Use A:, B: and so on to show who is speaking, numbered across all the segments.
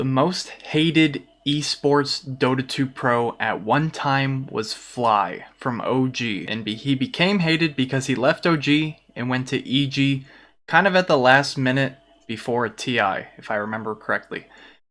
A: The most hated esports Dota 2 pro at one time was Fly from OG, and he became hated because he left OG and went to EG kind of at the last minute before a TI, if I remember correctly.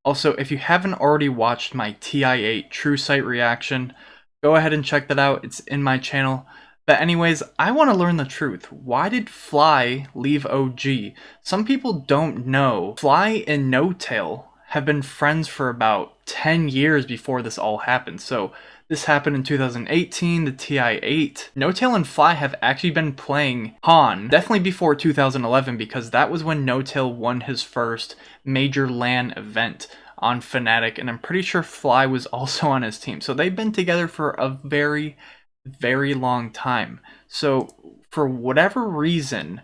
A: Also, if you haven't already watched my TI8 True Sight reaction, go ahead and check that out. It's in my channel. But anyways, I want to learn the truth. Why did Fly leave OG? Some people don't know. Fly and No-Tail have been friends for about 10 years before this all happened. So this happened in 2018, the TI8. No-Tail and Fly have actually been playing Han, definitely before 2011, because that was when No-Tail won his first major LAN event on Fnatic, and I'm pretty sure Fly was also on his team. So they've been together for a very long time. So for whatever reason,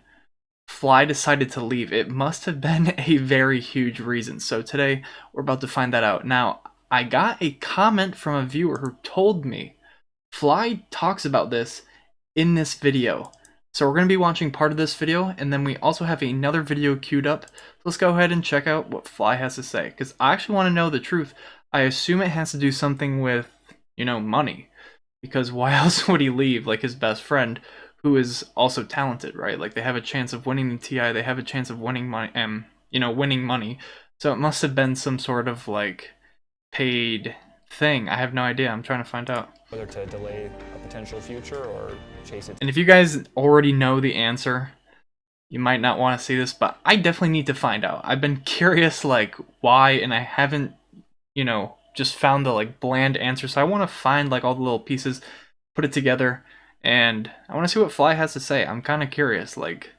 A: Fly decided to leave. It must have been a very huge reason. So today we're about to find that out. Now, I got a comment from a viewer who told me Fly talks about this in this video. So we're going to be watching part of this video, and then we also have another video queued up. So let's go ahead and check out what Fly has to say, because I actually want to know the truth. I assume it has to do something with, you know, money, because why else would he leave, like, his best friend, who is also talented, right? Like, they have a chance of winning the TI, they have a chance of winning money, winning money. So it must have been some sort of, like, paid thing. I have no idea. I'm trying to find out.
B: Whether to delay a potential future or chase it.
A: And if you guys already know the answer, you might not want to see this, but I definitely need to find out. I've been curious, like, why, and I haven't, you know, just found the, like, bland answer. So I want to find, like, all the little pieces, put it together, and I want to see what Fly has to say. I'm kind of curious, like,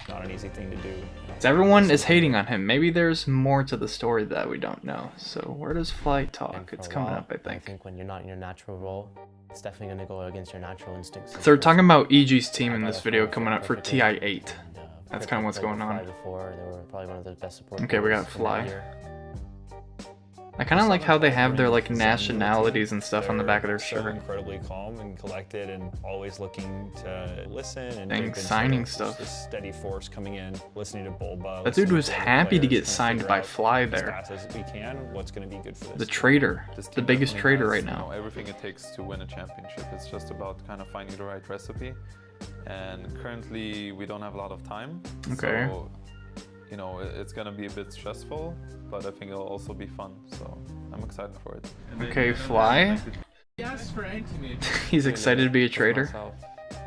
B: not an easy thing to do.
A: Everyone is hating on him. Maybe there's more to the story that we don't know. So where does Fly talk? It's coming up, I think.
C: I think when you're not in your natural role, it's definitely going to go against your natural instincts.
A: So they're talking about EG's team in this video coming up for TI8. That's kind of what's going on. Okay, we got Fly. I kind of like how they have their, like, nationalities and stuff on the back of their shirt.
B: Incredibly calm and collected, and always looking to listen
A: and signing stuff.
B: This steady force coming in, listening to Bulba.
A: That dude was happy to get signed by Fly there.
B: As we can, what's going to be good for this
A: the trader, the biggest trader right now.
D: You know, everything it takes to win a championship. It's just about kind of finding the right recipe. And currently, we don't have a lot of time.
A: Okay.
D: So, you know, it's gonna be a bit stressful, but I think it'll also be fun, so I'm excited for it.
A: Okay, Fly. He's excited to be a trader.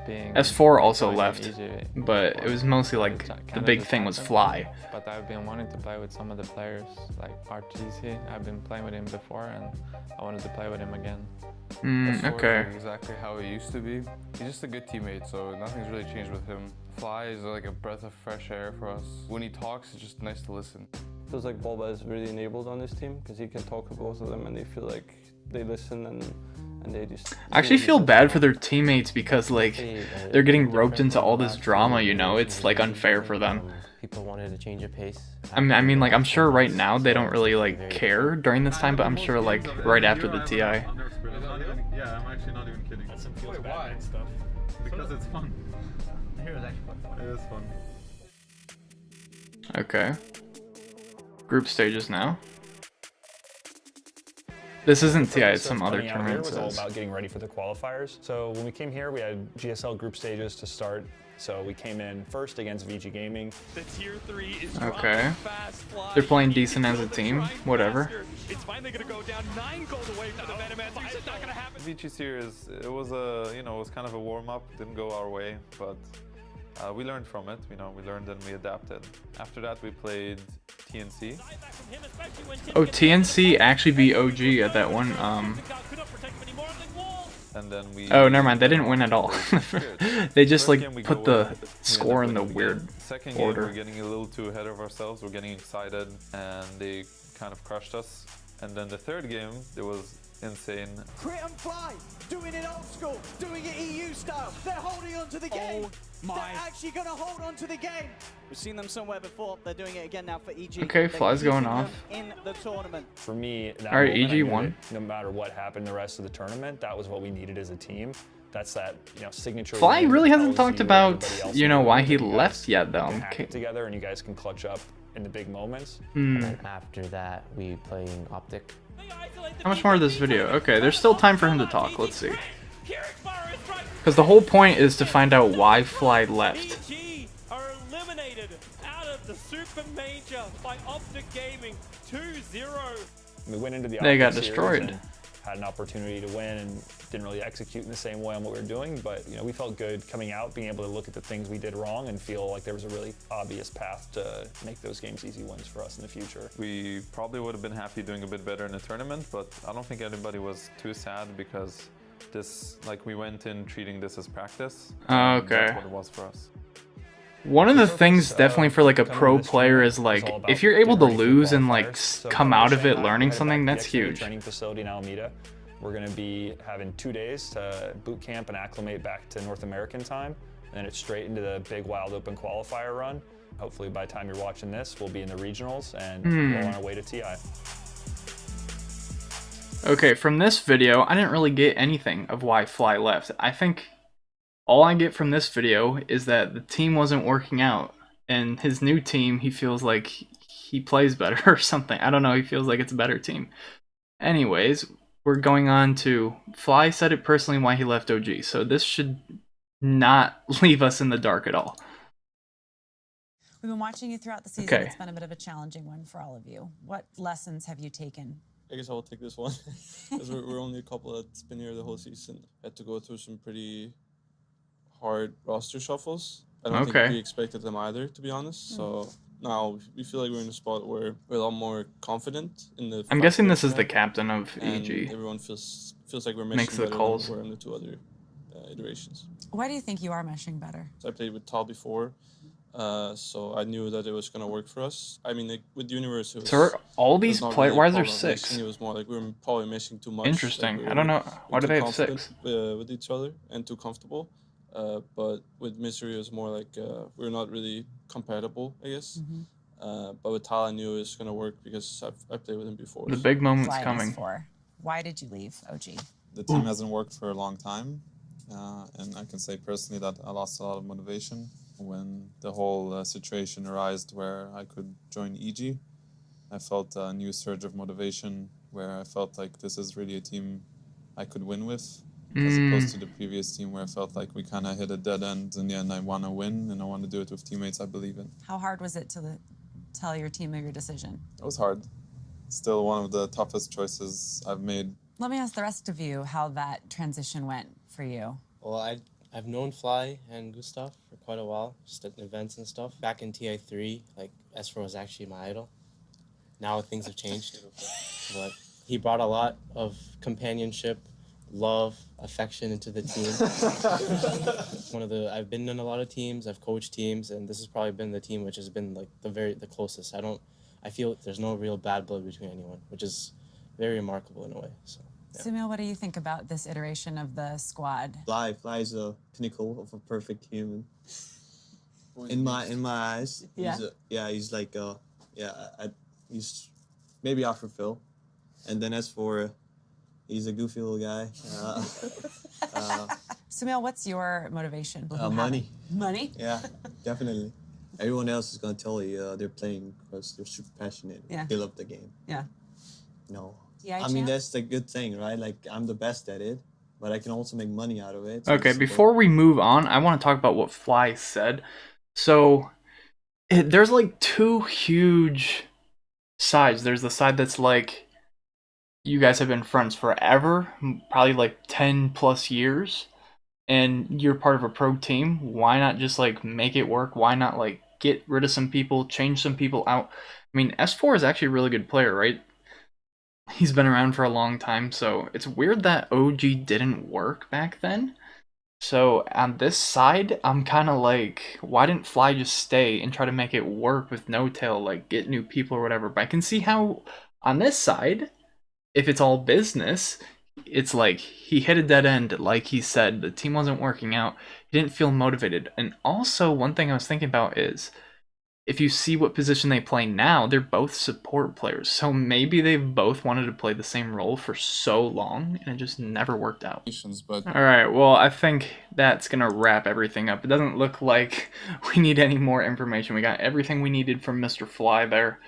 A: S4 also left, but it was mostly like the big thing was Fly.
E: But I've been wanting to play with some of the players, like RTC. I've been playing with him before, and I wanted to play with him again.
A: Okay.
F: Exactly how he used to be. He's just a good teammate, so nothing's really changed with him. Fly is like a breath of fresh air for us. When he talks, it's just nice to listen.
G: Feels like Bulba is really enabled on this team because he can talk to both of them and they feel like they listen and they just...
A: I actually feel bad for their teammates because, like, they're getting roped into all this drama, you know? It's, like, unfair for them.
C: People wanted to change a pace.
A: I mean, like, I'm sure right now they don't really, like, care during this time, but I'm sure, like, right after the TI.
H: Yeah, I'm actually not even kidding.
B: That's some feels bad and stuff.
H: Because it's fun.
I: I hear it was actually quite fun.
H: It is fun.
A: Okay. Group stages now. This isn't TI, it's some other tournament.
B: It was all about getting ready for the qualifiers. So when we came here, we had GSL group stages to start. So we came in first against VG Gaming.
J: The tier 3 is
A: okay. They're playing decent as a team, whatever.
J: It's finally gonna go down 9 gold away from the Venomancer. It's not gonna happen.
D: VG series, it was a, you know, it was kind of a warm-up. Didn't go our way, but we learned from it. You know, we learned and we adapted. After that, we played TNC.
A: Oh, TNC actually beat OG at that one.
D: And then we...
A: Oh, never mind. They didn't win at all. They just, like, put the score in the weird
D: Second
A: order.
D: Game, we're getting a little too ahead of ourselves. We're getting excited, and they kind of crushed us. And then the third game, it was insane.
K: Crit and Fly, doing it old school, doing it EU style. They're holding on to the game. They're actually going to hold on to the game. We've seen them somewhere before. They're doing it again now for EG.
A: Okay, Fly's going off.
K: In the tournament.
B: For me, that
A: all right,
B: moment,
A: EG won.
B: No matter what happened the rest of the tournament, that was what we needed as a team. That's that, you know, signature.
A: Fly really hasn't talked about, you know, why he left yet, though.
B: Together, and you guys can clutch up in the big moments.
C: And then after that, we playing Optic.
A: How much more of this video? Okay, there's still time for him to talk. Let's see. Because the whole point is to find out why Fly left.
J: EG are eliminated out of the Super Major by Optic Gaming 2-0.
B: We went into the
A: They got
B: Optic
A: destroyed.
B: series and had an opportunity to win and didn't really execute in the same way on what we were doing, but you know, we felt good coming out, being able to look at the things we did wrong and feel like there was a really obvious path to make those games easy wins for us in the future.
D: We probably would have been happy doing a bit better in the tournament, but I don't think anybody was too sad because this, like, we went in treating this as practice.
A: Okay.
D: That's what it was for us.
A: One of the
B: purpose
A: things
B: of
A: definitely for like a
B: coming to
A: pro
B: this
A: player
B: tournament
A: is
B: was
A: like
B: all about
A: if you're able to
B: getting ready for
A: lose and like
B: qualifiers. So
A: come
B: coming
A: out
B: to
A: of it
B: Shanghai,
A: learning
B: headed
A: something,
B: back
A: that's
B: next to the
A: huge.
B: Training facility in Alameda. We're going to be having 2 days to boot camp and acclimate back to North American time, and then it's straight into the big wild open qualifier run. Hopefully by the time you're watching this, we'll be in the regionals and we're on our way to TI.
A: Okay, from this video, I didn't really get anything of why Fly left. I think all I get from this video is that the team wasn't working out, and his new team, he feels like he plays better or something. I don't know, he feels like it's a better team. Anyways, we're going on to Fly said it personally why he left OG, so this should not leave us in the dark at all.
L: We've been watching you throughout the season.
A: Okay.
L: It's been a bit of a challenging one for all of you. What lessons have you taken?
M: I guess I'll take this one because we're only a couple that's been here the whole season. Had to go through some pretty hard roster shuffles. I don't think we expected them either, to be honest. So now we feel like we're in a spot where we're a lot more confident in the.
A: I'm guessing this is the captain of EG.
M: Everyone feels like we're meshing
A: Makes the
M: better
A: calls.
M: than we were in the 2 other iterations.
L: Why do you think you are meshing better?
M: So I played with Tal before. So I knew that it was gonna work for us. I mean, like, with Universe, it was.
A: So are all these
M: it was not
A: players,
M: really
A: why
M: a
A: is there
M: problem of
A: 6?
M: meshing, it was more like we were probably meshing too much.
A: Interesting.
M: Like, we
A: I don't
M: were
A: know. Why do
M: too
A: they have
M: confident,
A: 6?
M: with each other and too comfortable. But with Misery, it was more like we're not really compatible, I guess. But with Tal, I knew it was gonna work because I played with him before.
A: The big moment's
L: Fly
A: coming.
L: for. Why did you leave OG?
N: The team hasn't worked for a long time, and I can say personally that I lost a lot of motivation when the whole situation arose where I could join EG. I felt a new surge of motivation where I felt like this is really a team I could win with, as opposed to the previous team where I felt like we kind of hit a dead end. In the end, I want to win, and I want to do it with teammates I believe in.
L: How hard was it to tell your team of your decision?
N: It was hard. Still one of the toughest choices I've made.
L: Let me ask the rest of you how that transition went for you.
C: Well, I've known Fly and Gustav for quite a while, just at events and stuff. Back in TI3, like, S4 was actually my idol. Now things have changed, but he brought a lot of companionship, love, affection into the team. I've been in a lot of teams, I've coached teams, and this has probably been the team which has been like the closest. I feel there's no real bad blood between anyone, which is very remarkable in a way. So. Yeah.
L: Sumil, what do you think about this iteration of the squad?
O: Fly is a pinnacle of a perfect human. In my eyes, he's like he's maybe after Phil, and then as for he's a goofy little guy.
L: Sumil, what's your motivation?
O: Money.
L: Money?
O: Yeah, definitely. Everyone else is gonna tell you they're playing because they're super passionate.
L: Yeah.
O: They love the game.
L: Yeah.
O: No.
L: TI
O: I mean,
L: champ?
O: that's the good thing, right? Like, I'm the best at it, but I can also make money out of it.
A: Okay, before we move on, I want to talk about what Fly said. So, there's like 2 huge sides. There's the side that's like, you guys have been friends forever, probably like 10 plus years, and you're part of a pro team. Why not just like make it work? Why not like get rid of some people, change some people out? I mean, S4 is actually a really good player, right? He's been around for a long time, so it's weird that OG didn't work back then. So on this side, I'm kind of like, why didn't Fly just stay and try to make it work with No Tail, like get new people or whatever? But I can see how on this side, if it's all business, it's like he hit a dead end, like he said, the team wasn't working out, he didn't feel motivated. And also, one thing I was thinking about is, if you see what position they play now, they're both support players. So maybe they've both wanted to play the same role for so long and it just never worked out. Alright, well, I think that's going to wrap everything up. It doesn't look like we need any more information. We got everything we needed from Mr. Fly there.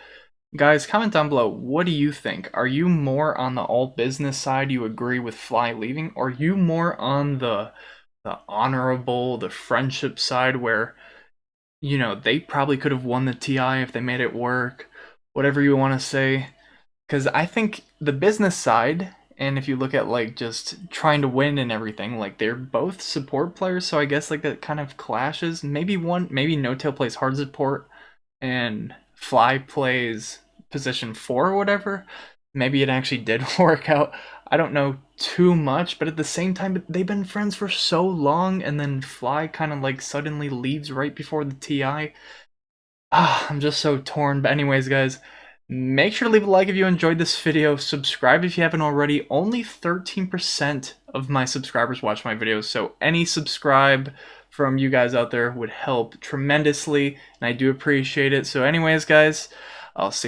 A: Guys, comment down below, what do you think? Are you more on the all business side, you agree with Fly leaving? Or are you more on the honorable, the friendship side where, you know, they probably could have won the TI if they made it work, whatever you want to say? Because I think the business side, and if you look at like just trying to win and everything, like they're both support players, so I guess like that kind of clashes. Maybe No-Tail plays hard support and Fly plays position 4 or whatever. Maybe it actually did work out. I don't know too much, but at the same time, they've been friends for so long, and then Fly kind of like suddenly leaves right before the TI. I'm just so torn. But anyways, guys, make sure to leave a like if you enjoyed this video. Subscribe if you haven't already. Only 13% of my subscribers watch my videos, so any subscribe from you guys out there would help tremendously, and I do appreciate it. So anyways, guys, I'll see